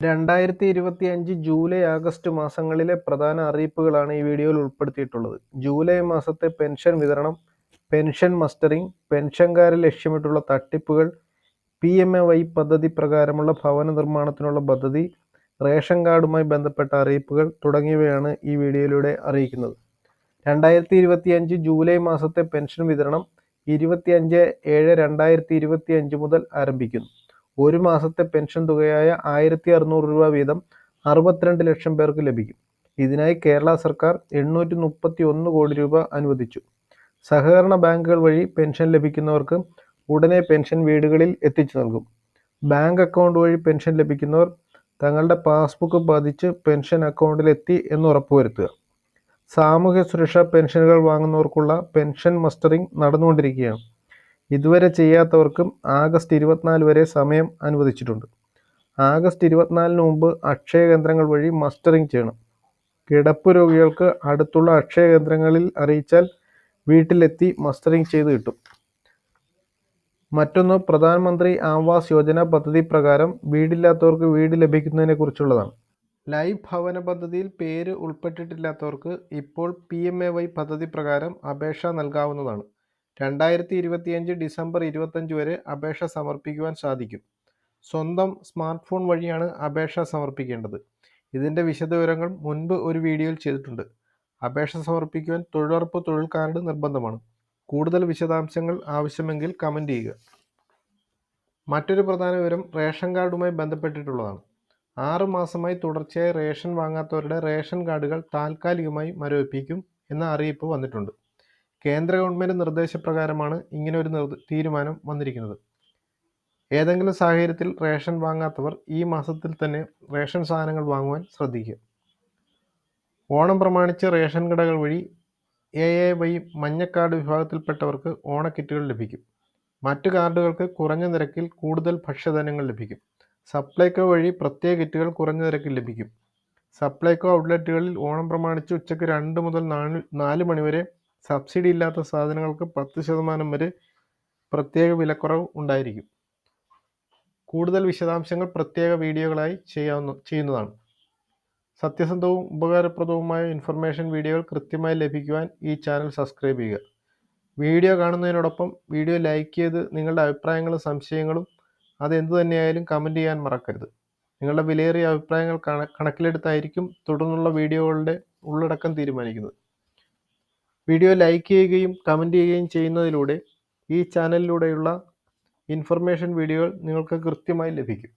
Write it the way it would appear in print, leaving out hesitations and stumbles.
2025 July August മാസങ്ങളിലെ പ്രധാന അറിയിപ്പുകളാണ് ഈ വീഡിയോയിൽ ഉൾപ്പെടുത്തിയിട്ടുള്ളത്. ജൂലൈ മാസത്തെ പെൻഷൻ വിതരണം, പെൻഷൻ മസ്റ്ററിംഗ്, പെൻഷൻകാരെ ലക്ഷ്യമിട്ടുള്ള തട്ടിപ്പുകൾ, PMAY പദ്ധതി പ്രകാരമുള്ള ഭവന നിർമ്മാണത്തിനുള്ള പദ്ധതി, റേഷൻ കാർഡുമായി ബന്ധപ്പെട്ട അറിയിപ്പുകൾ തുടങ്ങിയവയാണ് ഈ വീഡിയോയിലൂടെ അറിയിക്കുന്നത്. 2025 ജൂലൈ മാസത്തെ പെൻഷൻ വിതരണം 25/7/2025 മുതൽ ആരംഭിക്കുന്നു. ഒരു മാസത്തെ പെൻഷൻ തുകയായ 1600 രൂപ വീതം 62 ലക്ഷം പേർക്ക് ലഭിക്കും. ഇതിനായി കേരള സർക്കാർ 831 കോടി രൂപ അനുവദിച്ചു. സഹകരണ ബാങ്കുകൾ വഴി പെൻഷൻ ലഭിക്കുന്നവർക്ക് ഉടനെ പെൻഷൻ വീടുകളിൽ എത്തിച്ചു നൽകും. ബാങ്ക് അക്കൗണ്ട് വഴി പെൻഷൻ ലഭിക്കുന്നവർ തങ്ങളുടെ പാസ്ബുക്ക് പതിച്ച് പെൻഷൻ അക്കൗണ്ടിൽ എത്തി എന്ന് ഉറപ്പുവരുത്തുക. സാമൂഹ്യ സുരക്ഷാ പെൻഷനുകൾ വാങ്ങുന്നവർക്കുള്ള പെൻഷൻ മസ്റ്ററിംഗ് നടന്നുകൊണ്ടിരിക്കുകയാണ്. ഇതുവരെ ചെയ്യാത്തവർക്കും ആഗസ്റ്റ് 24 വരെ സമയം അനുവദിച്ചിട്ടുണ്ട്. ആഗസ്റ്റ് 24 മുമ്പ് അക്ഷയ കേന്ദ്രങ്ങൾ വഴി മസ്റ്ററിംഗ് ചെയ്യണം. കിടപ്പ് രോഗികൾക്ക് അടുത്തുള്ള അക്ഷയ കേന്ദ്രങ്ങളിൽ അറിയിച്ചാൽ വീട്ടിലെത്തി മസ്റ്ററിംഗ് ചെയ്ത് കിട്ടും. മറ്റൊന്ന്, പ്രധാനമന്ത്രി ആവാസ് യോജന പദ്ധതി പ്രകാരം വീടില്ലാത്തവർക്ക് വീട് ലഭിക്കുന്നതിനെ കുറിച്ചുള്ളതാണ്. ലൈഫ് ഭവന പദ്ധതിയിൽ പേര് ഉൾപ്പെട്ടിട്ടില്ലാത്തവർക്ക് ഇപ്പോൾ PMAY പദ്ധതി പ്രകാരം അപേക്ഷ നൽകാവുന്നതാണ്. 2025 ഡിസംബർ 25 വരെ അപേക്ഷ സമർപ്പിക്കുവാൻ സാധിക്കും. സ്വന്തം സ്മാർട്ട് ഫോൺ വഴിയാണ് അപേക്ഷ സമർപ്പിക്കേണ്ടത്. ഇതിൻ്റെ വിശദവിവരങ്ങൾ മുൻപ് ഒരു വീഡിയോയിൽ ചെയ്തിട്ടുണ്ട്. അപേക്ഷ സമർപ്പിക്കുവാൻ തൊഴിലുറപ്പ് തൊഴിൽ കാർഡ് നിർബന്ധമാണ്. കൂടുതൽ വിശദാംശങ്ങൾ ആവശ്യമെങ്കിൽ കമൻറ്റ് ചെയ്യുക. മറ്റൊരു പ്രധാന വിവരം റേഷൻ കാർഡുമായി ബന്ധപ്പെട്ടിട്ടുള്ളതാണ്. 6 മാസമായി തുടർച്ചയായി റേഷൻ വാങ്ങാത്തവരുടെ റേഷൻ കാർഡുകൾ താൽക്കാലികമായി മരവിപ്പിക്കും എന്ന അറിയിപ്പ് വന്നിട്ടുണ്ട്. കേന്ദ്ര ഗവൺമെൻറ് നിർദ്ദേശപ്രകാരമാണ് ഇങ്ങനൊരു തീരുമാനം വന്നിരിക്കുന്നത്. ഏതെങ്കിലും സാഹചര്യത്തിൽ റേഷൻ വാങ്ങാത്തവർ ഈ മാസത്തിൽ തന്നെ റേഷൻ സാധനങ്ങൾ വാങ്ങുവാൻ ശ്രദ്ധിക്കുക. ഓണം പ്രമാണിച്ച് റേഷൻ കടകൾ വഴി AAY മഞ്ഞക്കാർഡ് വിഭാഗത്തിൽപ്പെട്ടവർക്ക് ഓണക്കിറ്റുകൾ ലഭിക്കും. മറ്റു കാർഡുകൾക്ക് കുറഞ്ഞ നിരക്കിൽ കൂടുതൽ ഭക്ഷ്യധാന്യങ്ങൾ ലഭിക്കും. സപ്ലൈകോ വഴി പ്രത്യേക കിറ്റുകൾ കുറഞ്ഞ നിരക്കിൽ ലഭിക്കും. സപ്ലൈകോ ഔട്ട്ലെറ്റുകളിൽ ഓണം പ്രമാണിച്ച് ഉച്ചയ്ക്ക് 2 മുതൽ 4 മണിവരെ സബ്സിഡി ഇല്ലാത്ത സാധനങ്ങൾക്ക് 10% വരെ പ്രത്യേക വിലക്കുറവ് ഉണ്ടായിരിക്കും. കൂടുതൽ വിശദാംശങ്ങൾ പ്രത്യേക വീഡിയോകളായി ചെയ്യുന്നതാണ്. സത്യസന്ധവും ഉപകാരപ്രദവുമായ ഇൻഫർമേഷൻ വീഡിയോകൾ കൃത്യമായി ലഭിക്കുവാൻ ഈ ചാനൽ സബ്സ്ക്രൈബ് ചെയ്യുക. വീഡിയോ കാണുന്നതിനോടൊപ്പം വീഡിയോ ലൈക്ക് ചെയ്ത് നിങ്ങളുടെ അഭിപ്രായങ്ങളും സംശയങ്ങളും അതെന്തു തന്നെയായാലും കമൻറ്റ് ചെയ്യാൻ മറക്കരുത്. നിങ്ങളുടെ വിലയേറിയ അഭിപ്രായങ്ങൾ കണക്കിലെടുത്തായിരിക്കും തുടർന്നുള്ള വീഡിയോകളുടെ ഉള്ളടക്കം തീരുമാനിക്കുന്നത്. വീഡിയോ ലൈക്ക് ചെയ്യുകയും കമൻറ്റ് ചെയ്യുകയും ചെയ്യുന്നതിലൂടെ ഈ ചാനലിലൂടെയുള്ള ഇൻഫർമേഷൻ വീഡിയോകൾ നിങ്ങൾക്ക് കൃത്യമായി ലഭിക്കും.